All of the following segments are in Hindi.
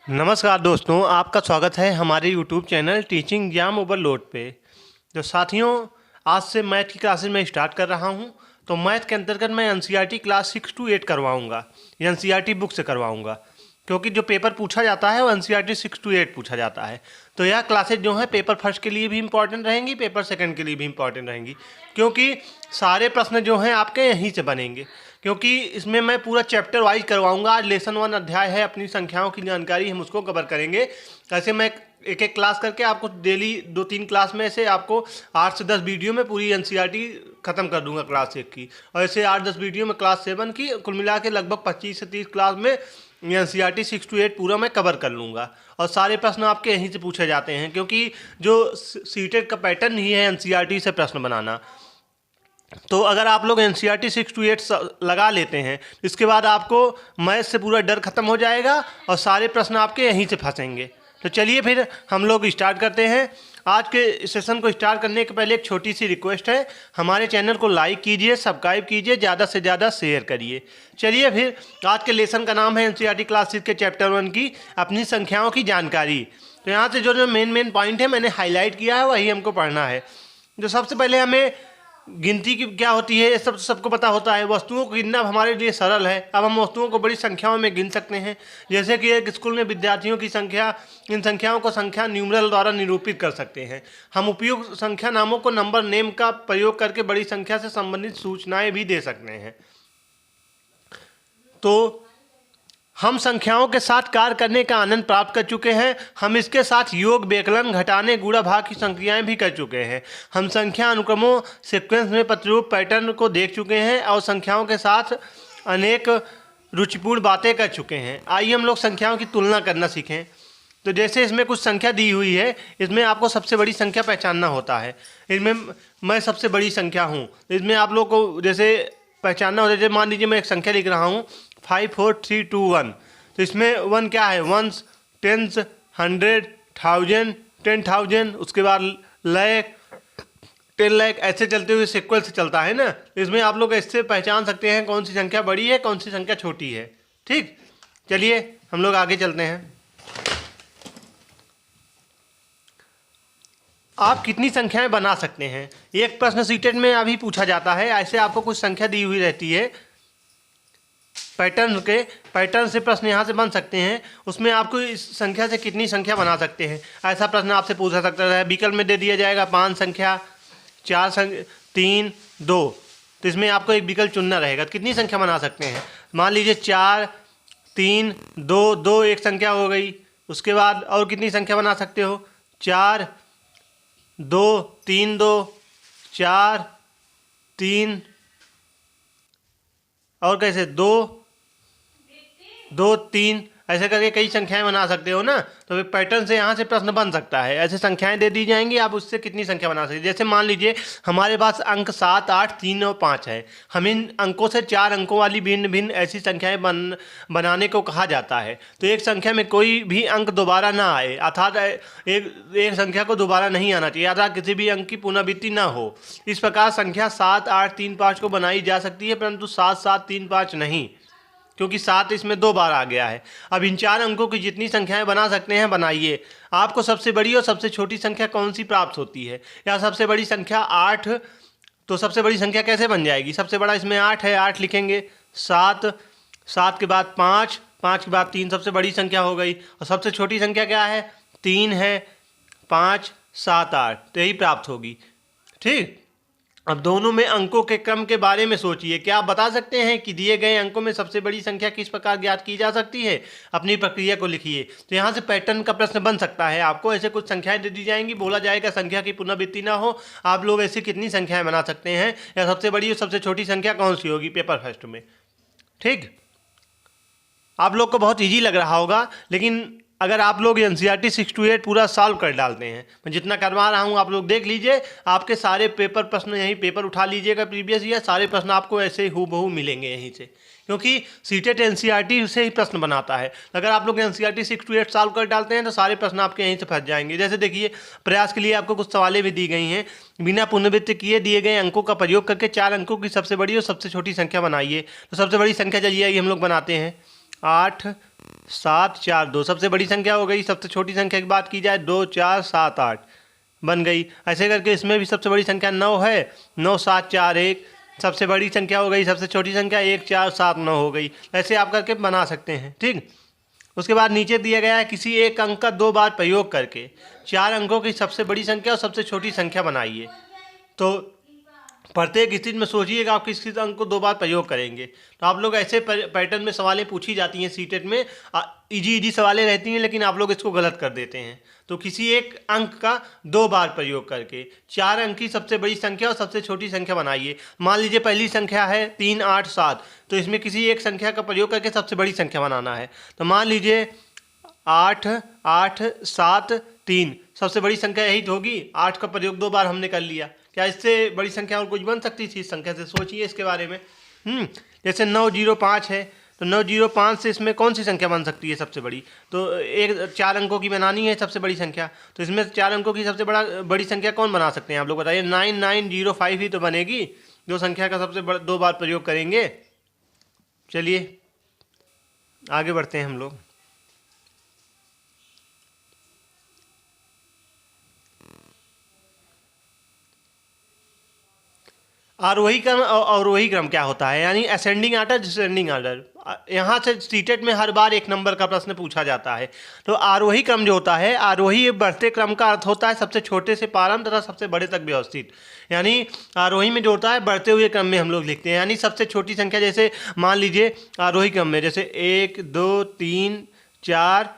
नमस्कार दोस्तों, आपका स्वागत है हमारे YouTube channel teaching exam overload पे। तो साथियों, आज से मैथ की क्लासेस मैं स्टार्ट कर रहा हूं। तो मैथ के अंतर्गत मैं एनसीईआरटी क्लास 6 to 8 करवाऊंगा, एनसीईआरटी बुक से करवाऊंगा, क्योंकि जो पेपर पूछा जाता है वो एनसीईआरटी 6 to 8 पूछा जाता है। तो यह क्लासेज जो है पेपर फर्स्ट के लिए भी इंपॉर्टेंट रहेंगी, पेपर सेकंड के लिए भी इंपॉर्टेंट रहेंगी, क्योंकि सारे प्रश्न जो हैं आपके यहीं से बनेंगे। क्योंकि इसमें मैं पूरा चैप्टर वाइज करवाऊंगा। आज लेसन 1 अध्याय है अपनी संख्याओं की जानकारी, हम उसको कवर करेंगे। ऐसे मैं एक एक क्लास करके आपको डेली 2-3 क्लास में से आपको 8 से 10 वीडियो में पूरी एनसीईआरटी खत्म कर दूंगा क्लास 1 की, और ऐसे 8-10 वीडियो में क्लास 7 की, कुल मिला के लगभग 25 से 30 क्लास में एनसीईआरटी 6 to 8 पूरा मैं कवर कर लूँगा। और सारे प्रश्न आपके यहीं से पूछे जाते हैं, क्योंकि जो सीटेट का पैटर्न ही है एनसीईआरटी से प्रश्न बनाना। तो अगर आप लोग एनसीईआरटी 6 to 8 लगा लेते हैं, इसके बाद आपको मैथ से पूरा डर खत्म हो जाएगा और सारे प्रश्न आपके यहीं से फंसेंगे। तो चलिए फिर हम लोग स्टार्ट करते हैं। आज के सेशन को स्टार्ट करने के पहले एक छोटी सी रिक्वेस्ट है, हमारे चैनल को लाइक कीजिए, सब्सक्राइब कीजिए, ज़्यादा से ज़्यादा शेयर करिए। चलिए फिर, आज के लेसन का नाम है एनसीईआरटी क्लास 6 के चैप्टर 1 की अपनी संख्याओं की जानकारी। तो यहाँ से जो जो मेन पॉइंट है मैंने हाईलाइट किया है, वही हमको पढ़ना है। जो सबसे पहले हमें गिनती की क्या होती है, ये सब सबको पता होता है। वस्तुओं को गिनना हमारे लिए सरल है। अब हम वस्तुओं को बड़ी संख्याओं में गिन सकते हैं, जैसे कि एक स्कूल में विद्यार्थियों की संख्या। इन संख्याओं को संख्या न्यूमरल द्वारा निरूपित कर सकते हैं। हम उपयुक्त संख्या नामों को नंबर नेम का प्रयोग करके बड़ी संख्या से संबंधित सूचनाएं भी दे सकते हैं। तो हम संख्याओं के साथ कार्य करने का आनंद प्राप्त कर चुके हैं। हम इसके साथ योग, व्यकलन, घटाने, गुणा, भाग की संक्रियाएं भी कर चुके हैं। हम संख्या अनुक्रमों, सीक्वेंस में प्रतिरूप पैटर्न को देख चुके हैं और संख्याओं के साथ अनेक रुचिपूर्ण बातें कर चुके हैं। आइए हम लोग संख्याओं की तुलना करना सीखें। तो जैसे इसमें कुछ संख्या दी हुई है, इसमें आपको सबसे बड़ी संख्या पहचानना होता है। इसमें मैं सबसे बड़ी संख्या हूँ, इसमें आप लोग को जैसे पहचानना होता है। जैसे मान लीजिए मैं एक संख्या लिख रहा हूँ 5 4 3 2 1। तो इसमें 1 क्या है, वंस, टेंस, 100, 1000, 10,000, उसके बाद लाख, 10 लाख, ऐसे चलते हुए सीक्वल से चलता है ना। इसमें आप लोग इससे पहचान सकते हैं कौन सी संख्या बड़ी है, कौन सी संख्या छोटी है। ठीक, चलिए हम लोग आगे चलते हैं। आप कितनी संख्याएं बना सकते हैं, एक प्रश्न सीटेट में अभी पूछा जाता है। ऐसे आपको कुछ संख्या दी हुई रहती है, पैटर्न से प्रश्न यहाँ से बन सकते हैं। उसमें आपको इस संख्या से कितनी संख्या बना सकते हैं, ऐसा प्रश्न आपसे पूछा सकता है। विकल्प में दे दिया जाएगा 5 संख्या, 4 संख्या, 3, 2। तो इसमें आपको एक विकल्प चुनना रहेगा, कितनी संख्या बना सकते हैं। मान लीजिए 4 3 2 2 एक संख्या हो गई। उसके बाद और कितनी संख्या बना सकते हो, 4 2 3 2 4 3, और कैसे 2 2 3, ऐसे करके कई संख्याएं बना सकते हो ना। तो पैटर्न से यहाँ से प्रश्न बन सकता है। ऐसे संख्याएं दे दी जाएंगी, आप उससे कितनी संख्या बना सकते हैं। जैसे मान लीजिए हमारे पास अंक 7 8 3 और 5 है। हम इन अंकों से 4 अंकों वाली भिन्न भिन्न ऐसी संख्याएं बनाने को कहा जाता है। तो एक संख्या में कोई भी अंक दोबारा ना आए, अर्थात एक संख्या को दोबारा नहीं आना चाहिए, अर्थात किसी भी अंक की पुनरावृत्ति ना हो। इस प्रकार संख्या 7 8 3 5 को बनाई जा सकती है, परंतु 7 7 3 5 नहीं, क्योंकि 7 इसमें 2 बार आ गया है। अब इन 4 अंकों की जितनी संख्याएं बना सकते हैं बनाइए। आपको सबसे बड़ी और सबसे छोटी संख्या कौन सी प्राप्त होती है, या सबसे बड़ी संख्या 8। तो सबसे बड़ी संख्या कैसे बन जाएगी, सबसे बड़ा इसमें 8 है, 8 लिखेंगे। 7 7 के बाद 5 5 के बाद 3 सबसे बड़ी संख्या हो गई। और सबसे छोटी संख्या क्या है, 3 है। 5 7 8, तो यही प्राप्त होगी। ठीक, अब दोनों में अंकों के क्रम के बारे में सोचिए। क्या आप बता सकते हैं कि दिए गए अंकों में सबसे बड़ी संख्या किस प्रकार ज्ञात की जा सकती है, अपनी प्रक्रिया को लिखिए। तो यहाँ से पैटर्न का प्रश्न बन सकता है। आपको ऐसे कुछ संख्याएं दे दी जाएंगी, बोला जाएगा संख्या की पुनरावृत्ति ना हो, आप लोग ऐसी कितनी संख्याएं बना सकते हैं, या सबसे बड़ी और सबसे छोटी संख्या कौन सी होगी पेपर फर्स्ट में। ठीक, आप लोग को बहुत ईजी लग रहा होगा, लेकिन अगर आप लोग एनसीईआरटी 6 to 8 पूरा सॉल्व कर डालते हैं, मैं जितना करवा रहा हूँ आप लोग देख लीजिए, आपके सारे पेपर प्रश्न यहीं पेपर उठा लीजिएगा प्रीवियस ईयर, सारे प्रश्न आपको ऐसे ही हूबहू मिलेंगे यहीं से, क्योंकि सीटेट एनसीईआरटी से ही प्रश्न बनाता है। अगर आप लोग एनसीईआरटी 6 to 8 सॉल्व कर डालते हैं तो सारे प्रश्न आपके यहीं से फंस जाएंगे। जैसे देखिए, प्रयास के लिए आपको कुछ सवालें भी दी गई हैं। बिना पुनरावृत्ति किए दिए गए अंकों का प्रयोग करके 4 अंकों की सबसे बड़ी और सबसे छोटी संख्या बनाइए। तो सबसे बड़ी संख्या चलिए हम लोग बनाते हैं। 8 7 4 2 सबसे बड़ी संख्या हो गई। सबसे छोटी संख्या की बात की जाए 2 4 7 8 बन गई। ऐसे करके इसमें भी सबसे बड़ी संख्या 9 है, 9 7 4 1 सबसे बड़ी संख्या हो गई। सबसे छोटी संख्या 1 4 7 9 हो गई। ऐसे आप करके बना सकते हैं। ठीक, उसके बाद नीचे दिया गया है किसी एक अंक का 2 बार प्रयोग करके 4 अंकों की सबसे बड़ी संख्या और सबसे छोटी संख्या बनाइए। तो प्रत्येक स्थिति में सोचिए कि आप किस किस अंक को 2 बार प्रयोग करेंगे। तो आप लोग ऐसे पैटर्न में सवालें पूछी जाती हैं सीटेट में, इजी सवालें रहती हैं, लेकिन आप लोग इसको गलत कर देते हैं। तो किसी एक अंक का 2 बार प्रयोग करके 4 अंक की सबसे बड़ी संख्या और सबसे छोटी संख्या बनाइए। मान लीजिए पहली संख्या है 3 8 7, तो इसमें किसी एक संख्या का प्रयोग करके सबसे बड़ी संख्या बनाना है। तो मान लीजिए 8 8 7 3 सबसे बड़ी संख्या यही तो होगी। 8 का प्रयोग 2 बार हमने कर लिया, क्या इससे बड़ी संख्या और कुछ बन सकती थी इस संख्या से? सोचिए इसके बारे में। जैसे 905 है, तो 905 से इसमें कौन सी संख्या बन सकती है सबसे बड़ी? तो एक 4 अंकों की बनानी है सबसे बड़ी संख्या, तो इसमें 4 अंकों की सबसे बड़ी संख्या कौन बना सकते हैं आप लोग बताइए? 9905 ही तो बनेगी जो संख्या का सबसे 2 बार प्रयोग करेंगे। चलिए आगे बढ़ते हैं हम लोग। आरोही क्रम और अवरोही क्रम क्या होता है, यानी असेंडिंग ऑर्डर डिसेंडिंग ऑर्डर। यहाँ से सीटेट में हर बार 1 नंबर का प्रश्न पूछा जाता है। तो आरोही क्रम जो होता है, आरोही बढ़ते क्रम का अर्थ होता है सबसे छोटे से प्रारंभ तथा सबसे बड़े तक व्यवस्थित। यानी आरोही में जो होता है बढ़ते हुए क्रम में हम लोग लिखते हैं, यानी सबसे छोटी संख्या। जैसे मान लीजिए आरोही क्रम में जैसे 1 2 3 4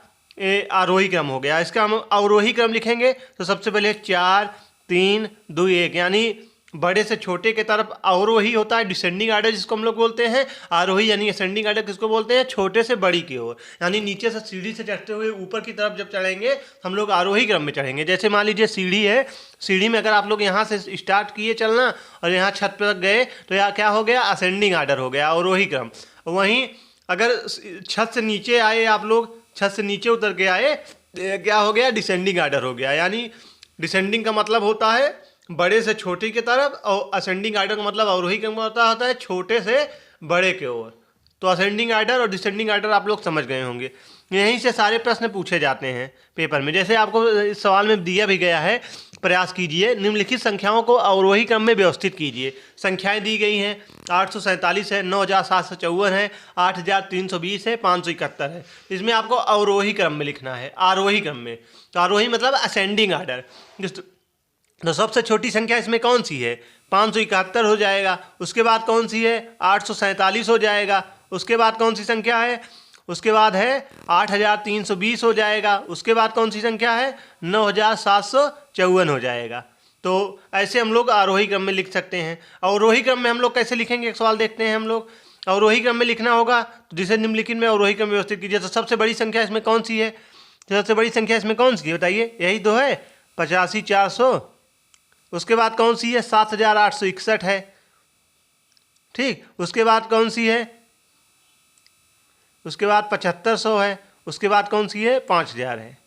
आरोही क्रम हो गया। इसका हम अवरोही क्रम लिखेंगे तो सबसे पहले 4 3 2 1, यानी बड़े से छोटे के तरफ अवरोही होता है, डिसेंडिंग ऑर्डर जिसको हम लोग बोलते हैं। आरोही यानी असेंडिंग ऑर्डर किसको बोलते हैं? छोटे से बड़ी की ओर, यानी नीचे से सीढ़ी से चढ़ते हुए ऊपर की तरफ जब चढ़ेंगे हम लोग आरोही क्रम में चढ़ेंगे। जैसे मान लीजिए सीढ़ी है, सीढ़ी में अगर आप लोग यहाँ से स्टार्ट किए चलना और यहाँ छत पर गए तो यहाँ क्या हो गया? असेंडिंग ऑर्डर हो गया, अवरोही क्रम। वहीं अगर छत से नीचे आए आप लोग, छत से नीचे उतर के आए, क्या हो गया? डिसेंडिंग ऑर्डर हो गया। यानी डिसेंडिंग का मतलब होता है बड़े से छोटे की तरफ, और असेंडिंग ऑर्डर का मतलब अवरोही क्रम होता है छोटे से बड़े की ओर। तो असेंडिंग ऑर्डर और डिसेंडिंग ऑर्डर आप लोग समझ गए होंगे। यहीं से सारे प्रश्न पूछे जाते हैं पेपर में। जैसे आपको इस सवाल में दिया भी गया है, प्रयास कीजिए निम्नलिखित संख्याओं को अवरोही क्रम में व्यवस्थित कीजिए। संख्याएं दी गई हैं 847 है, 9754 है, 8320 है, 571 है। इसमें आपको अवरोही क्रम में लिखना है, आरोही क्रम में। तो आरोही मतलब असेंडिंग ऑर्डर। तो सबसे छोटी संख्या इसमें कौन सी है? 571 हो जाएगा। उसके बाद कौन सी है? 847 हो जाएगा। उसके बाद कौन सी संख्या है? उसके बाद है 8320 हो जाएगा। उसके बाद कौन सी संख्या है? 9754 हो जाएगा। तो ऐसे हम लोग आरोही क्रम में लिख सकते हैं। अवरोही क्रम में हम लोग कैसे लिखेंगे, एक सवाल देखते हैं हम लोग। अवरोही क्रम में लिखना होगा तो जिसे निम्नलिखित में अवरोही क्रम व्यवस्थित कीजिए। तो सबसे बड़ी संख्या इसमें कौन सी है? सबसे बड़ी संख्या इसमें कौन सी है बताइए? यही तो है 85400। उसके बाद कौन सी है? 7861 है। ठीक, उसके बाद कौन सी है? उसके बाद 7500 है। उसके बाद कौन सी है? 5000 है।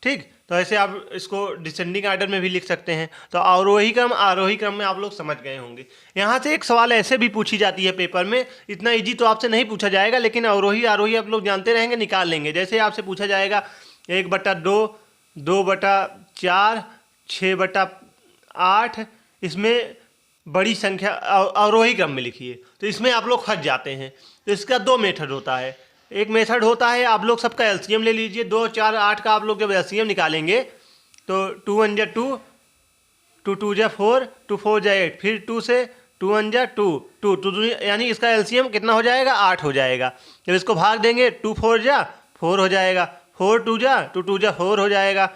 ठीक, तो ऐसे आप इसको डिसेंडिंग ऑर्डर में भी लिख सकते हैं। तो अवरोही क्रम आरोही क्रम में आप लोग समझ गए होंगे। यहाँ से एक सवाल ऐसे भी पूछी जाती है पेपर में, इतना इजी तो आपसे नहीं पूछा जाएगा, लेकिन अवरोही आरोही आप लोग जानते रहेंगे, निकाल लेंगे। जैसे आपसे पूछा जाएगा 1/2, 2/4, 6/8, इसमें बड़ी संख्या अवरोही क्रम में लिखिए। तो इसमें आप लोग फंस जाते हैं। तो इसका 2 मेथड होता है। एक मेथड होता है आप लोग सबका एलसीएम ले लीजिए। 2 4 8 का आप लोग जब एलसीएम निकालेंगे तो 2 1 जा 2, 2 2 जा 4, 2 4 जा 8, फिर 2 से 2 1 जा 2, 2 यानी इसका एलसीएम कितना हो जाएगा? 8 हो जाएगा। जब इसको भाग देंगे 2 4 जा 4 हो जाएगा, 4 2 जा 2 2 जा 4 हो जाएगा,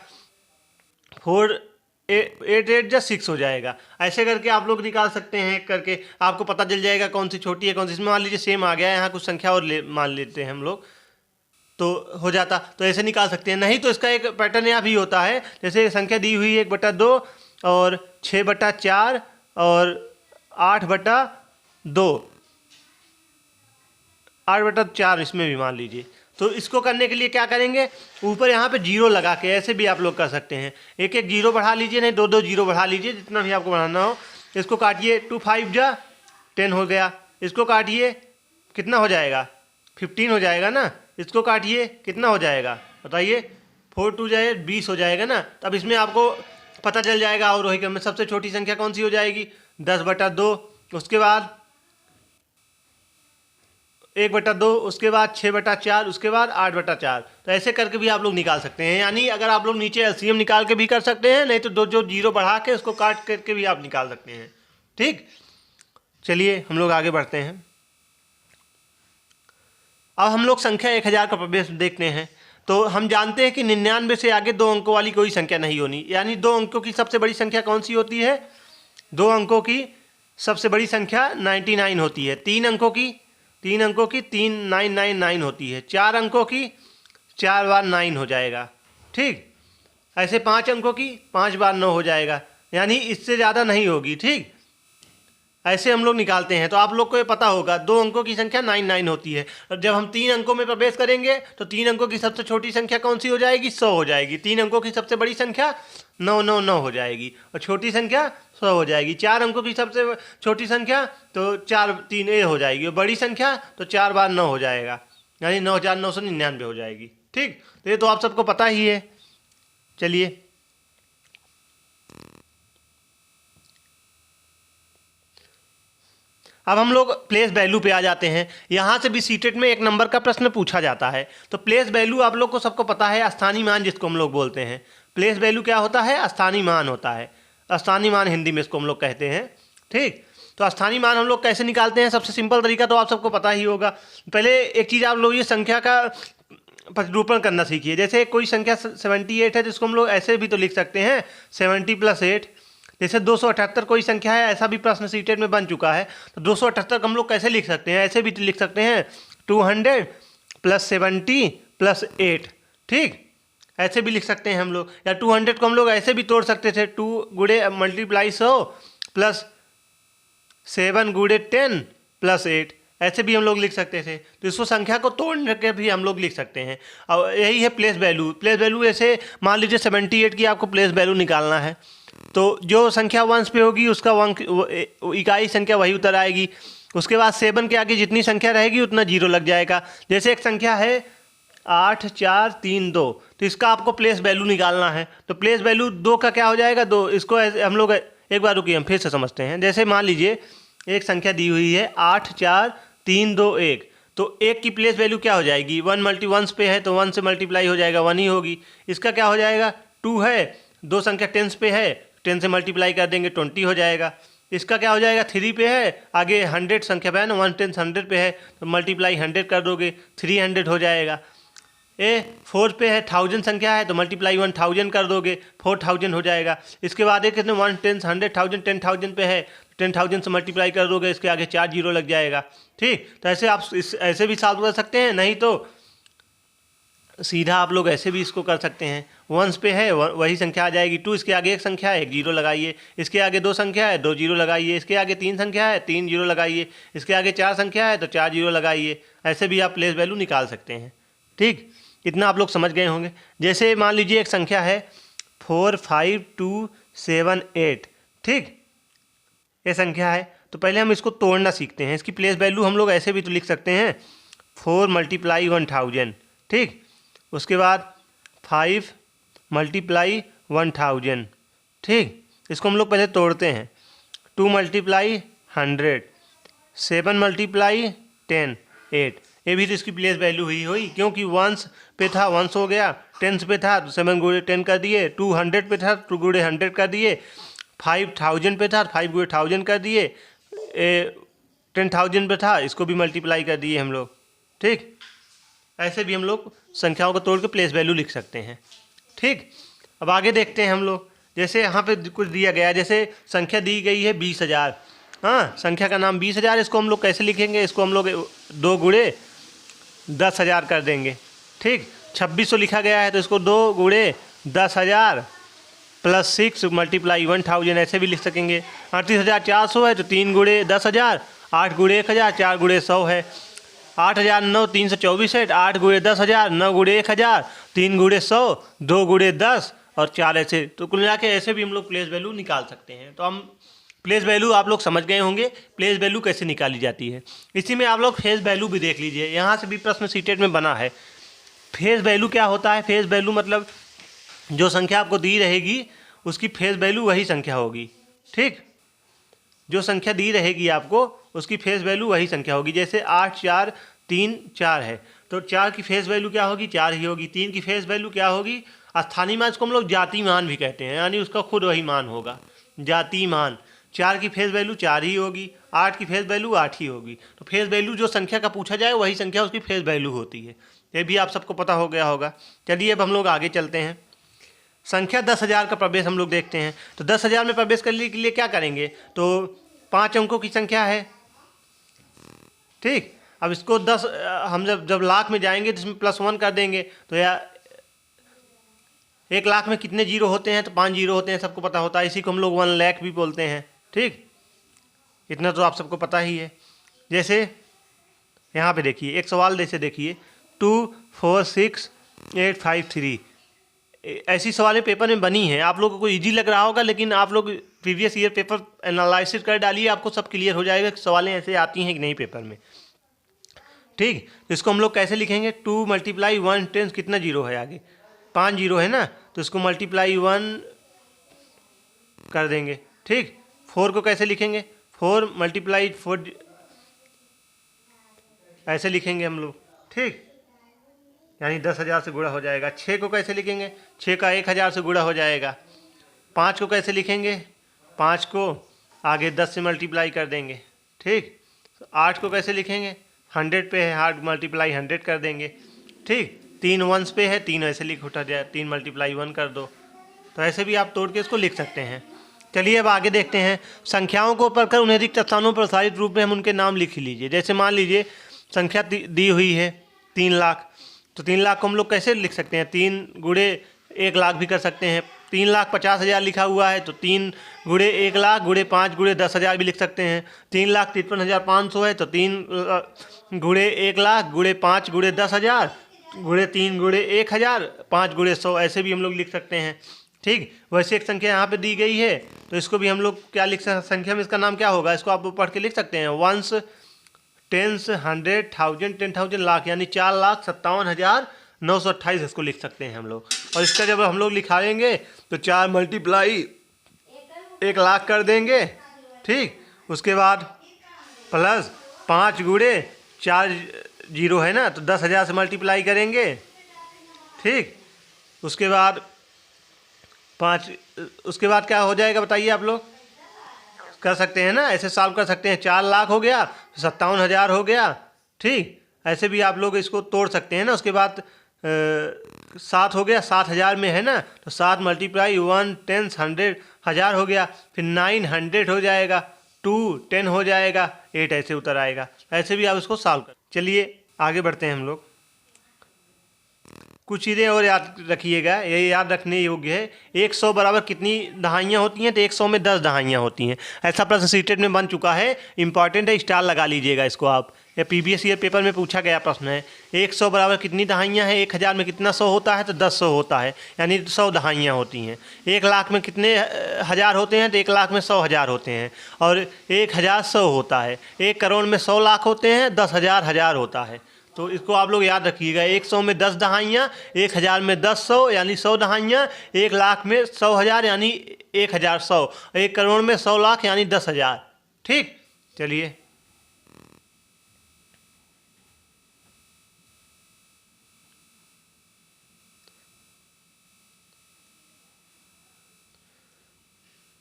4 8 8 जा 6 हो जाएगा। ऐसे करके आप लोग निकाल सकते हैं। एक करके आपको पता चल जाएगा कौन सी छोटी है कौन सी। इसमें मान लीजिए सेम आ गया है, यहाँ कुछ संख्या और मान लेते हैं हम लोग तो हो जाता। तो ऐसे निकाल सकते हैं। नहीं तो इसका एक पैटर्न यह भी होता है, जैसे संख्या दी हुई है 1/2 और 6/4 और 8/2, 8/4 इसमें भी मान लीजिए। तो इसको करने के लिए क्या करेंगे? ऊपर यहाँ पे 0 लगा के ऐसे भी आप लोग कर सकते हैं। एक एक 0 बढ़ा लीजिए, नहीं 2 2 0 बढ़ा लीजिए, जितना भी आपको बढ़ाना हो। इसको काटिए, 2 5 जा 10 हो गया। इसको काटिए, कितना हो जाएगा? 15 हो जाएगा ना। इसको काटिए, कितना हो जाएगा बताइए। 4 2 जाए 20 हो जाएगा ना। तो अब इसमें आपको पता चल जाएगा अवरोही क्रम में सबसे छोटी संख्या कौन सी हो जाएगी, 10/2, उसके बाद 1/2, उसके बाद 6/4, उसके बाद 8/4। तो ऐसे करके भी आप लोग निकाल सकते हैं। यानी अगर आप लोग नीचे एलसीएम निकाल के भी कर सकते हैं, नहीं तो दो जो जीरो बढ़ा के उसको काट करके भी आप निकाल सकते हैं। ठीक, चलिए हम लोग आगे बढ़ते हैं। अब हम लोग संख्या 1000 का प्रवेश देखते हैं। तो हम जानते हैं कि 99 से आगे 2 अंकों वाली कोई संख्या नहीं होनी। यानी 2 अंकों की सबसे बड़ी संख्या कौन सी होती है, 2 अंकों की सबसे बड़ी संख्या 99 होती है। 3 अंकों की 3999 होती है। 4 अंकों की 4 बार 9 हो जाएगा। ठीक, ऐसे 5 अंकों की 5 बार 9 हो जाएगा। यानी इससे ज़्यादा नहीं होगी। ठीक, ऐसे हम लोग निकालते हैं। तो आप लोग को ये पता होगा 2 अंकों की संख्या 99 होती है। और जब हम 3 अंकों में प्रवेश करेंगे तो 3 अंकों की सबसे छोटी संख्या कौन सी हो जाएगी, 100 हो जाएगी। 3 अंकों की सबसे बड़ी संख्या 999 हो जाएगी और छोटी संख्या 100 हो जाएगी। 4 अंकों की सबसे छोटी संख्या तो 4 3 ए हो जाएगी और बड़ी संख्या तो 4 बार 9 हो जाएगा, यानी 9999 हो जाएगी। ठीक, तो ये तो आप सबको पता ही है। चलिए अब हम लोग प्लेस वैल्यू पे आ जाते हैं। यहाँ से भी सीटेट में 1 नंबर का प्रश्न पूछा जाता है। तो प्लेस वैल्यू आप लोग को सबको पता है, स्थानीय मान जिसको हम लोग बोलते हैं। प्लेस वैल्यू क्या होता है, स्थानीय मान होता है। स्थानीय मान हिंदी में इसको हम लोग कहते हैं। ठीक, तो स्थानीय मान हम लोग कैसे निकालते हैं, सबसे सिंपल तरीका तो आप सबको पता ही होगा। पहले एक चीज़ आप लोग ये संख्या का प्रतिरूपण करना सीखिए। जैसे कोई संख्या 78 है, जिसको हम लोग ऐसे भी तो लिख सकते हैं 70 + 8। जैसे 278 कोई संख्या है, ऐसा भी प्रश्न सीटेट में बन चुका है। तो 278 को हम लोग कैसे लिख सकते हैं, ऐसे भी लिख सकते हैं 200 + 70 + 8। ठीक, ऐसे भी लिख सकते हैं हम लोग। या 200 को हम लोग ऐसे भी तोड़ सकते थे, 2 गुणे × 100 + 7 × 10 + 8। ऐसे भी हम लोग लिख सकते थे। तो इसको संख्या को तोड़ के भी हम लोग लिख सकते हैं। और यही है प्लेस वैल्यू। प्लेस वैल्यू ऐसे मान लीजिए 78 की आपको प्लेस वैल्यू निकालना है, तो जो संख्या वंश पे होगी उसका इकाई संख्या वही उतर आएगी। उसके बाद 7 के आगे जितनी संख्या रहेगी उतना जीरो लग जाएगा। जैसे एक संख्या है 8432, तो इसका आपको प्लेस वैल्यू निकालना है। तो प्लेस वैल्यू 2 का क्या हो जाएगा, 2। इसको हम लोग एक बार रुकिए, हम फिर से समझते हैं। जैसे मान लीजिए एक संख्या दी हुई है 84321, तो 1 की प्लेस वैल्यू क्या हो जाएगी, 1 × 1 पे है तो 1 से मल्टीप्लाई हो जाएगा, 1 ही होगी। इसका क्या हो जाएगा, 2 है, 2 संख्या 10 पे है, 10 से मल्टीप्लाई कर देंगे 20 हो जाएगा। इसका क्या हो जाएगा, 3 पे है, आगे 100 संख्या पे है ना, 1 10 100 पे है, तो मल्टीप्लाई 100 कर दोगे 300 हो जाएगा। 4 पे है, 1000 संख्या है, तो मल्टीप्लाई 1000 कर दोगे 4000 हो जाएगा। इसके बाद एक कितने 1 10 100 1000 10000 पे है, 10000 से मल्टीप्लाई कर दोगे, इसके आगे 4 जीरो लग जाएगा। ठीक, तो ऐसे आप ऐसे भी सॉल्व कर सकते हैं, नहीं तो सीधा आप लोग ऐसे भी इसको कर सकते हैं। 1 पे है वही संख्या आ जाएगी 2, इसके आगे एक संख्या है 1 जीरो लगाइए, इसके आगे 2 संख्या है 2 जीरो लगाइए, इसके आगे 3 संख्या है 3 जीरो लगाइए, इसके आगे 4 संख्या है तो 4 जीरो लगाइए। ऐसे भी आप प्लेस वैल्यू निकाल सकते हैं। ठीक, इतना आप लोग समझ गए होंगे। जैसे मान लीजिए एक संख्या है 45278। ठीक, ये संख्या है, तो पहले हम इसको तोड़ना सीखते हैं। इसकी प्लेस वैल्यू हम लोग ऐसे भी तो लिख सकते हैं 4 × 1000। ठीक, उसके बाद 5 × 1000। ठीक, इसको हम लोग पहले तोड़ते हैं 2 × 100, 7 × 10 8। ये भी तो इसकी प्लेस वैल्यू हुई क्योंकि 1 पे था 1 हो गया, 10 पे था तो 7 × 10 कर दिए, 200 पे था 2 × 100 कर दिए, 5000 पे था 5 × 1000 कर दिए, 10,000 पे था इसको भी मल्टीप्लाई कर दिए हम लोग। ठीक, ऐसे भी हम लोग संख्याओं को तोड़ के प्लेस वैल्यू लिख सकते हैं। ठीक, अब आगे देखते हैं हम लोग। जैसे यहाँ पे कुछ दिया गया है, जैसे संख्या दी गई है 20,000। हाँ, संख्या का नाम 20,000, इसको हम लोग कैसे लिखेंगे, इसको हम लोग 2 × 10,000 कर देंगे। ठीक, 2600 लिखा गया है तो इसको 2 × 10,000 + 6 × 1000 ऐसे भी लिख सकेंगे। 38,400 है तो 3 × 10,000, 8 × 1000, 4 × 100 है। 8,009 324 है, 8 × 10,000, 9 × 1000, 3 × 100, 2 × 10 और 4 ऐसे। तो कुल मिला के ऐसे भी हम लोग प्लेस वैल्यू निकाल सकते हैं। तो हम प्लेस वैल्यू आप लोग समझ गए होंगे, प्लेस वैल्यू कैसे निकाली जाती है। इसी में आप लोग फेस वैल्यू भी देख लीजिए, यहाँ से भी प्रश्न सीटेट में बना है। फेस वैल्यू क्या होता है? फेस वैल्यू मतलब जो संख्या आपको दी रहेगी उसकी फेस वैल्यू वही संख्या होगी। ठीक, जो संख्या दी रहेगी आपको उसकी फेस वैल्यू वही संख्या होगी। जैसे 8 4 3 4 है तो 4 की फेस वैल्यू क्या होगी? 4 ही होगी। 3 की फेस वैल्यू क्या होगी? स्थानीय मान, इसको हम लोग जाति मान भी कहते हैं, यानी उसका खुद वही मान होगा, जाति मान। 4 की फेस वैल्यू 4 ही होगी, 8 की फेस वैल्यू 8 ही होगी। तो फेस वैल्यू जो संख्या का पूछा जाए वही संख्या उसकी फेस वैल्यू होती है। ये भी आप सबको पता हो गया होगा। चलिए अब हम लोग आगे चलते हैं। संख्या 10,000 का प्रवेश हम लोग देखते हैं। तो 10,000 में प्रवेश करने के लिए क्या करेंगे? तो 5 अंकों की संख्या है। ठीक, अब इसको 10 हम जब लाख में जाएंगे तो इसमें +1 कर देंगे। तो या 1 लाख में कितने जीरो होते हैं? तो 5 जीरो होते हैं, सबको पता होता है। इसी को हम लोग 1 लाख भी बोलते हैं। ठीक, इतना तो आप सबको पता ही है। जैसे यहाँ पे देखिए एक सवाल जैसे देखिए 2 4 6 8 5 3, ऐसी सवालें पेपर में बनी हैं। आप लोगों को इजी लग रहा होगा, लेकिन आप लोग प्रीवियस ईयर पेपर एनालिसिस कर डालिए, आपको सब क्लियर हो जाएगा कि सवालें ऐसे आती हैं कि नहीं पेपर में। ठीक, तो इसको हम लोग कैसे लिखेंगे? 2 × 1 10, कितना जीरो है आगे? 5 जीरो है ना, तो इसको मल्टीप्लाई 1 कर देंगे। ठीक, 4 को कैसे लिखेंगे? 4 × 4 ऐसे लिखेंगे हम लोग। ठीक, यानी 10,000 से गुणा हो जाएगा। 6 को कैसे लिखेंगे? 6 का 1,000 से गुणा हो जाएगा। 5 को कैसे लिखेंगे? 5 को आगे 10 से मल्टीप्लाई कर देंगे। ठीक, 8 को कैसे लिखेंगे? 100 पे है, 8 × 100 कर देंगे। ठीक, 3 वंस पे है, 3 ऐसे लिख उठा जाए, 3 × 1 कर दो। तो ऐसे भी आप तोड़ के इसको लिख सकते हैं। चलिए अब आगे देखते हैं। संख्याओं को पढ़कर उन्हें अधिक स्थानों पर प्रसारित रूप में हम उनके नाम लिख लीजिए। जैसे मान लीजिए संख्या दी हुई है 3 लाख, तो 3 लाख को हम लोग कैसे लिख सकते हैं? 3 गुणे 1 लाख भी कर सकते हैं। 3,50,000 लिखा हुआ है तो 3 गुणे 1 लाख गुणे 5 गुणे 10,000 भी लिख सकते हैं। 3,53,500 है तो 3 गुणे 1 लाख गुणे 5 गुणे 10,000 गुणे 3 गुणे 1,000 5 गुणे 100, ऐसे भी हम लोग लिख सकते हैं। ठीक, वैसे एक संख्या यहाँ पे दी गई है तो इसको भी हम लोग क्या लिख सकते हैं? संख्या में इसका नाम क्या होगा? इसको आप पढ़ के लिख सकते हैं। वंस, टेंस, 100, 1000, 10,000, लाख, यानी 4,57,928 इसको लिख सकते हैं हम लोग। और इसका जब हम लोग लिखाएंगे तो 4 × 1 लाख कर देंगे। ठीक, उसके बाद प्लस 5 गुणे 4 जीरो है ना, तो 10,000 से मल्टीप्लाई करेंगे। ठीक, उसके बाद 5, उसके बाद क्या हो जाएगा बताइए? आप लोग कर सकते हैं ना, ऐसे सॉल्व कर सकते हैं। 4 लाख हो गया, 57,000 हो गया। ठीक, ऐसे भी आप लोग इसको तोड़ सकते हैं ना। उसके बाद 7 हो गया, 7,000 में है ना, तो 7 × 1 10 100 1000 हो गया। फिर 9 100 हो जाएगा, 2 10 हो जाएगा, 8 ऐसे उतर आएगा। ऐसे भी आप इसको सॉल्व कर। चलिए आगे बढ़ते हैं हम लोग। कुछ चीज़ें और याद रखिएगा, ये याद रखने योग्य है। 100 बराबर कितनी दहाइयाँ होती हैं? तो 100 में 10 दहाइयाँ होती हैं। ऐसा प्रश्न सीटेट में बन चुका है, इंपॉर्टेंट है, स्टार लगा लीजिएगा इसको आप। ये प्रीवियस ईयर पेपर में पूछा गया प्रश्न है। 100 बराबर कितनी दहाइयाँ हैं? 1,000 में कितना 100 होता है? तो 10 100 होता है, यानी 100 दहाइयाँ होती हैं। 1 लाख में कितने हज़ार होते हैं? तो 1 लाख में 100,000 होते हैं। और 1,000 100 होता है। 1 करोड़ में 100 लाख होते हैं, 10,000 हज़ार होता है। तो इसको आप लोग याद रखिएगा। 100 में 10 दहाइयाँ, 1,000 में 10 100 यानी 100 दहाइयाँ, 1 लाख में 100,000 यानी 1,000 100, 1 करोड़ में 100 लाख यानी 10,000। ठीक, चलिए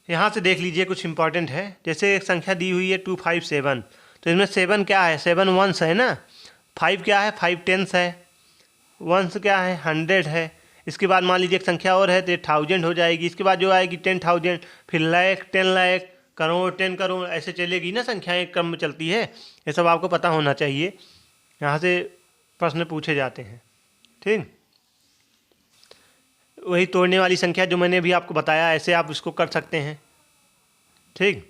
यहाँ से देख लीजिए, कुछ इंपॉर्टेंट है। जैसे एक संख्या दी हुई है 257, तो इसमें 7 क्या है? 7 वंस है ना। 5 क्या है? 5 टेंस है। वंस क्या है? 100 है। इसके बाद मान लीजिए एक संख्या और है तो 1000 हो जाएगी। इसके बाद जो आएगी 10,000, फिर लाख, 10 लाख, करोड़, 10 करोड़, ऐसे चलेगी ना, संख्याएं क्रम में चलती है। ये सब आपको पता होना चाहिए, यहाँ से प्रश्न पूछे जाते हैं। ठीक, वही तोड़ने वाली संख्या जो मैंने अभी आपको बताया, ऐसे आप इसको कर सकते हैं। ठीक,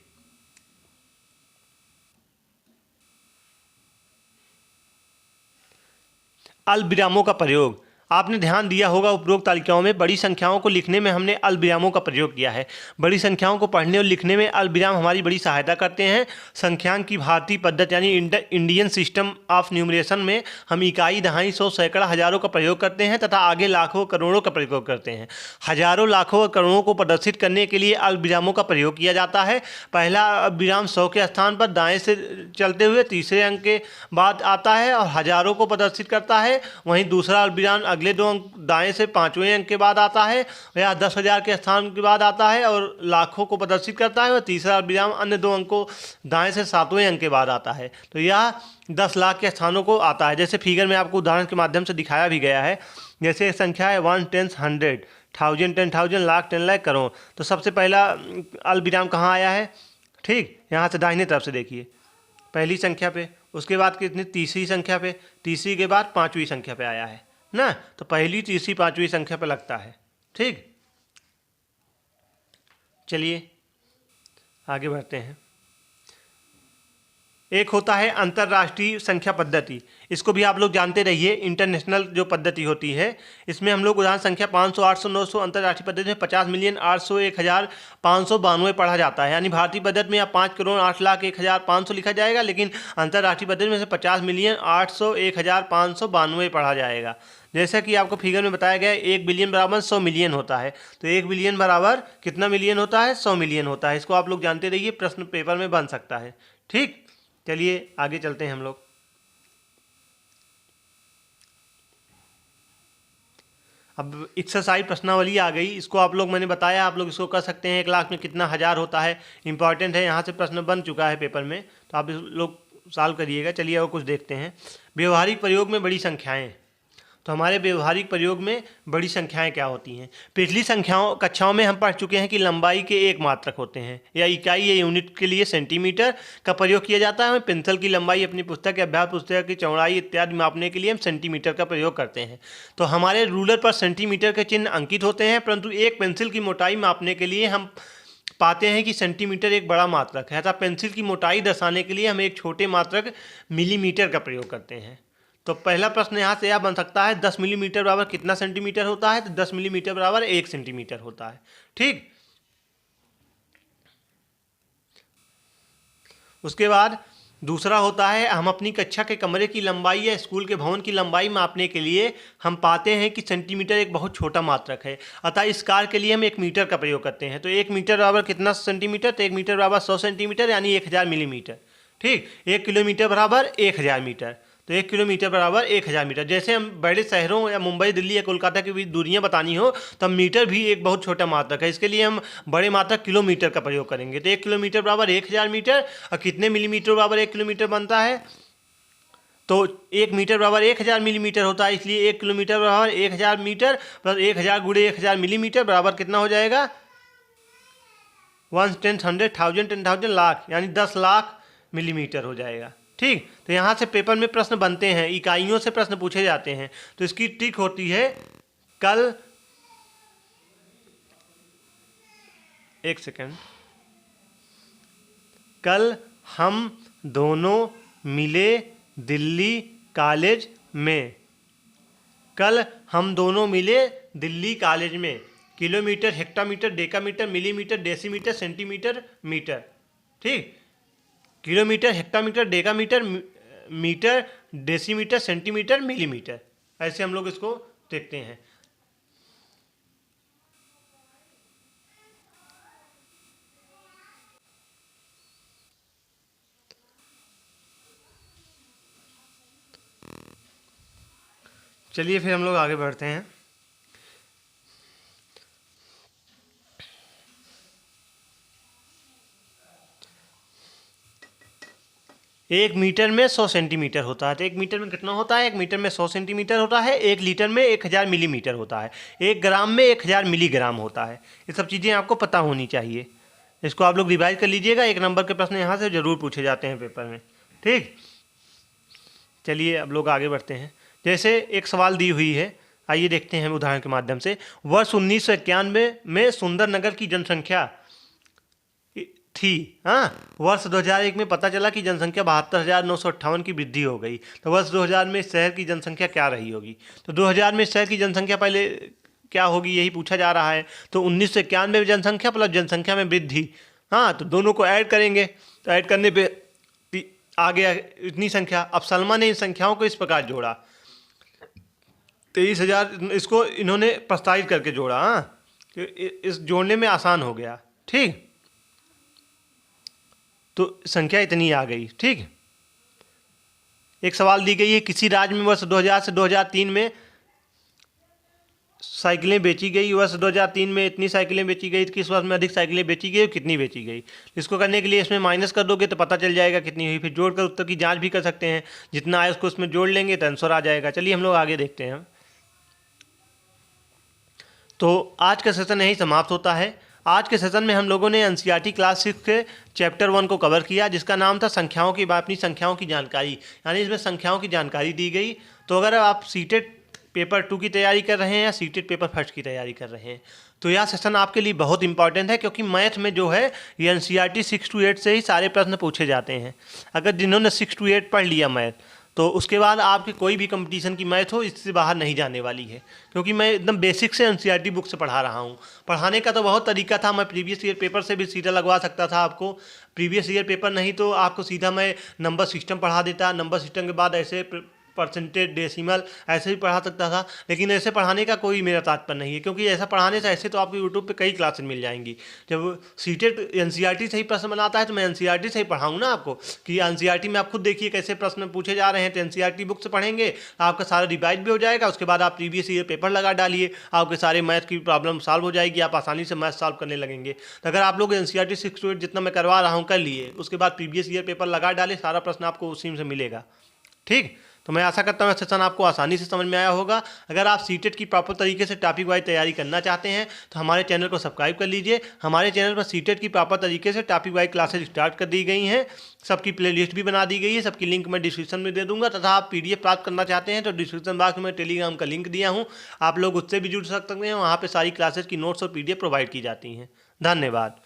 अल्पविरामों का प्रयोग। आपने ध्यान दिया होगा उपरोक्त तालिकाओं में बड़ी संख्याओं को लिखने में हमने अल्पविरामों का प्रयोग किया है। बड़ी संख्याओं को पढ़ने और लिखने में अल्पविराम हमारी बड़ी सहायता करते हैं। संख्यांक की भारतीय पद्धति यानी इंडियन सिस्टम ऑफ न्यूमरेशन में हम इकाई, दहाई, सौ, सैकड़ा, हजारों का प्रयोग करते हैं तथा आगे लाखों, करोड़ों का प्रयोग करते हैं। हजारों, लाखों और करोड़ों को प्रदर्शित करने के लिए अल्पविरामों का प्रयोग किया जाता है। पहला अल्पविराम 100 के स्थान पर दाएं से चलते हुए तीसरे अंक के बाद आता है और हजारों को प्रदर्शित करता है। वहीं दूसरा अल्पविराम अगले दो अंक दाएं से पांचवें अंक के बाद आता है या 10,000 के स्थान के बाद आता है और लाखों को प्रदर्शित करता है। और तीसरा अल्पविराम अन्य दो अंकों दाएं से सातवें अंक के बाद आता है। तो यह 10 लाख के स्थानों को आता है। जैसे फिगर में आपको उदाहरण के माध्यम से दिखाया भी गया है। जैसे एक संख्या है 1 10 100, 1000 10,000, लाख 10 लाख, करोड़। तो सबसे पहला अल्पविराम कहाँ आया है? ठीक, यहाँ से दाहिने तरफ से देखिए, पहली संख्या पे, उसके बाद कितनी, तीसरी संख्या पे, तीसरी के बाद पांचवी संख्या पे आया है ना। तो पहली, तीसरी, पांचवी संख्या पे लगता है। ठीक, चलिए आगे बढ़ते हैं। एक होता है अंतर्राष्ट्रीय संख्या पद्धति। इसको भी आप लोग जानते रहिए, इंटरनेशनल जो पद्धति होती है। इसमें हम लोग उदाहरण संख्या 500, 800, 900 अंतर्राष्ट्रीय पद्धति में 50 मिलियन 800 1592 पढ़ा जाता है। यानी भारतीय पद्धति में या 5 करोड़ 8 लाख 1,500 लिखा जाएगा, लेकिन अंतर्राष्ट्रीय पद्धति में से 50 मिलियन 800 1592 पढ़ा जाएगा। जैसा कि आपको फिगर में बताया गया है, 1 बिलियन बराबर 100 मिलियन होता है। तो 1 बिलियन बराबर कितना मिलियन होता है? 100 मिलियन होता है। इसको आप लोग जानते रहिए, प्रश्न पेपर में बन सकता है। ठीक, चलिए आगे चलते हैं हम लोग। अब एक्सरसाइज प्रश्नावली आ गई। इसको आप लोग, मैंने बताया, आप लोग इसको कर सकते हैं। 1 लाख में कितना हजार होता है, इंपॉर्टेंट है। यहाँ से प्रश्न बन चुका है पेपर में, तो आप इस लोग सॉल्व करिएगा। चलिए और कुछ देखते हैं। व्यवहारिक प्रयोग में बड़ी संख्याएं। तो हमारे व्यवहारिक प्रयोग में बड़ी संख्याएं क्या होती हैं? पिछली कक्षाओं में हम पढ़ चुके हैं कि लंबाई के एक मात्रक होते हैं या इकाई या यूनिट के लिए सेंटीमीटर का प्रयोग किया जाता है। हमें पेंसिल की लंबाई, अपनी पुस्तक या अभ्यास पुस्तक की चौड़ाई इत्यादि मापने के लिए हम सेंटीमीटर का प्रयोग करते हैं। तो हमारे रूलर पर सेंटीमीटर के चिन्ह अंकित होते हैं, परंतु एक पेंसिल की मोटाई मापने के लिए हम पाते हैं कि सेंटीमीटर एक बड़ा मात्रक है। अतः पेंसिल की मोटाई दर्शाने के लिए हम एक छोटे मात्रक मिलीमीटर का प्रयोग करते हैं। तो पहला प्रश्न यहाँ से यह बन सकता है, 10 मिलीमीटर बराबर कितना सेंटीमीटर होता है? तो 10 मिलीमीटर बराबर 1 सेंटीमीटर होता है। ठीक, उसके बाद दूसरा होता है, हम अपनी कक्षा के कमरे की लंबाई या स्कूल के भवन की लंबाई मापने के लिए हम पाते हैं कि सेंटीमीटर एक बहुत छोटा मात्रक है। अतः इस कार्य के लिए हम 1 मीटर का प्रयोग करते हैं। तो 1 मीटर बराबर कितना सेंटीमीटर? तो 1 मीटर बराबर 100 सेंटीमीटर यानी 1000 मिलीमीटर। ठीक, 1 किलोमीटर बराबर 1000 मीटर। तो 1 किलोमीटर बराबर 1000 मीटर। जैसे हम बड़े शहरों या मुंबई, दिल्ली या कोलकाता के बीच दूरियां बतानी हो, तो मीटर भी एक बहुत छोटा मात्रक है। इसके लिए हम बड़े मात्रक किलोमीटर का प्रयोग करेंगे। तो 1 किलोमीटर बराबर 1000 मीटर। और कितने मिलीमीटर बराबर 1 किलोमीटर बनता है? तो 1 मीटर बराबर 1000 मिलीमीटर होता है। इसलिए 1 किलोमीटर बराबर 1000 मीटर प्लस 1000 गुणे 1000 मिलीमीटर बराबर कितना हो जाएगा? 1 10 100 1000 10,000 लाख, यानी 10 लाख मिलीमीटर हो जाएगा। ठीक, तो यहाँ से पेपर में प्रश्न बनते हैं, इकाइयों से प्रश्न पूछे जाते हैं। तो इसकी ट्रिक होती है, कल, एक सेकंड, कल हम दोनों मिले दिल्ली कॉलेज में। कल हम दोनों मिले दिल्ली कॉलेज में। Kilometre, hectometre, decametre, millimetre, decimetre, centimetre, metre. ठीक, kilometre, hectometre, decametre, metre, decimetre, centimetre, millimetre, ऐसे हम लोग इसको देखते हैं। चलिए फिर हम लोग आगे बढ़ते हैं। एक मीटर में 100 सेंटीमीटर होता है। तो 1 मीटर में कितना होता है? 1 मीटर में 100 सेंटीमीटर होता है। 1 लीटर में 1000 मिलीमीटर होता है। 1 ग्राम में 1000 मिलीग्राम होता है। ये सब चीज़ें आपको पता होनी चाहिए। इसको आप लोग रिवाइज कर लीजिएगा। 1 नंबर के प्रश्न यहाँ से जरूर पूछे जाते हैं पेपर में। ठीक, चलिए अब लोग आगे बढ़ते हैं। जैसे एक सवाल दी हुई है, आइए देखते हैं उदाहरण के माध्यम से। वर्ष 1991 में सुंदरनगर की जनसंख्या थी। हाँ, वर्ष 2001 में पता चला कि जनसंख्या 72,958 की वृद्धि हो गई। तो वर्ष 2000 में इस शहर की जनसंख्या क्या रही होगी? तो 2000 में इस शहर की जनसंख्या पहले क्या होगी, यही पूछा जा रहा है। तो 1991 में जनसंख्या प्लस जनसंख्या में वृद्धि, हाँ, तो दोनों को ऐड करेंगे, तो ऐड करने पे आ गया इतनी संख्या। अब सलमा ने इन संख्याओं को इस प्रकार जोड़ा, 23,000 इसको इन्होंने प्रस्तावित करके जोड़ा। हाँ, इस जोड़ने में आसान हो गया। ठीक, तो संख्या इतनी आ गई। ठीक, एक सवाल दी गई है, किसी राज्य में वर्ष 2000 से 2003 में साइकिलें बेची गई। वर्ष 2003 में इतनी साइकिलें बेची गई, किस वर्ष में अधिक साइकिलें बेची गई और कितनी बेची गई। इसको करने के लिए इसमें माइनस कर दोगे तो पता चल जाएगा कितनी हुई। फिर जोड़कर उत्तर की जांच भी कर सकते हैं, जितना आए उसको उसमें जोड़ लेंगे तो आंसर आ जाएगा। चलिए हम लोग आगे देखते हैं। तो आज का सेशन यही समाप्त होता है। आज के सेशन में हम लोगों ने एनसीईआरटी क्लास 6 के चैप्टर 1 को कवर किया, जिसका नाम था संख्याओं की, अपनी संख्याओं की जानकारी, यानी इसमें संख्याओं की जानकारी दी गई। तो अगर आप सीटेट पेपर 2 की तैयारी कर रहे हैं या सीटेट पेपर फर्स्ट की तैयारी कर रहे हैं तो यह सेशन आपके लिए बहुत इंपॉर्टेंट है, क्योंकि मैथ में जो है ये एनसीईआरटी 6 to 8 से ही सारे प्रश्न पूछे जाते हैं। अगर जिन्होंने 6 to 8 पढ़ लिया मैथ, तो उसके बाद आपकी कोई भी कंपटीशन की मैथ हो इससे बाहर नहीं जाने वाली है, क्योंकि मैं एकदम बेसिक से एनसीईआरटी बुक से पढ़ा रहा हूँ। पढ़ाने का तो बहुत तरीका था, मैं प्रीवियस ईयर पेपर से भी सीधा लगवा सकता था आपको। प्रीवियस ईयर पेपर नहीं तो आपको सीधा मैं नंबर सिस्टम पढ़ा देता, नंबर सिस्टम के बाद ऐसे परसेंटेज, डेसिमल, ऐसे भी पढ़ा सकता था। लेकिन ऐसे पढ़ाने का कोई मेरा तात्पर्य नहीं है, क्योंकि ऐसा पढ़ाने से ऐसे तो आपको यूट्यूब पे कई क्लासेस मिल जाएंगी। जब सीटेट एनसीईआरटी से ही प्रश्न बनाता है तो मैं एनसीईआरटी से ही पढ़ाऊँ ना आपको, कि एनसीईआरटी में आप खुद देखिए कैसे प्रश्न पूछे जा रहे हैं। तो एनसीईआरटी बुक से पढ़ेंगे, आपका सारा रिवाइज भी हो जाएगा। उसके बाद आप प्रीवियस ईयर पेपर लगा डालिए, आपके सारे मैथ की प्रॉब्लम सॉल्व हो जाएगी, आप आसानी से मैथ सॉल्व करने लगेंगे। तो अगर आप लोग एनसीईआरटी 6 to 8 जितना मैं करवा रहा हूँ कर लिए, उसके बाद प्रीवियस ईयर पेपर लगा डाले, सारा प्रश्न आपको उसी से मिलेगा। ठीक, तो मैं आशा करता हूँ सेशन आपको आसानी से समझ में आया होगा। अगर आप सीटेट की प्रॉपर तरीके से टॉपिक वाइज तैयारी करना चाहते हैं तो हमारे चैनल को सब्सक्राइब कर लीजिए। हमारे चैनल पर सीटेट की प्रॉपर तरीके से टॉपिक वाइज क्लासेज स्टार्ट कर दी गई हैं, सबकी प्लेलिस्ट भी बना दी गई है, सबकी लिंक मैं डिस्क्रिप्शन में दे दूंगा। तथा आप पीडीएफ प्राप्त करना चाहते हैं तो डिस्क्रिप्शन बॉक्स में टेलीग्राम का लिंक दिया हूँ, आप लोग उससे भी जुड़ सकते हैं। वहाँ पर सारी क्लासेज की नोट्स और पीडीएफ प्रोवाइड की जाती हैं। धन्यवाद।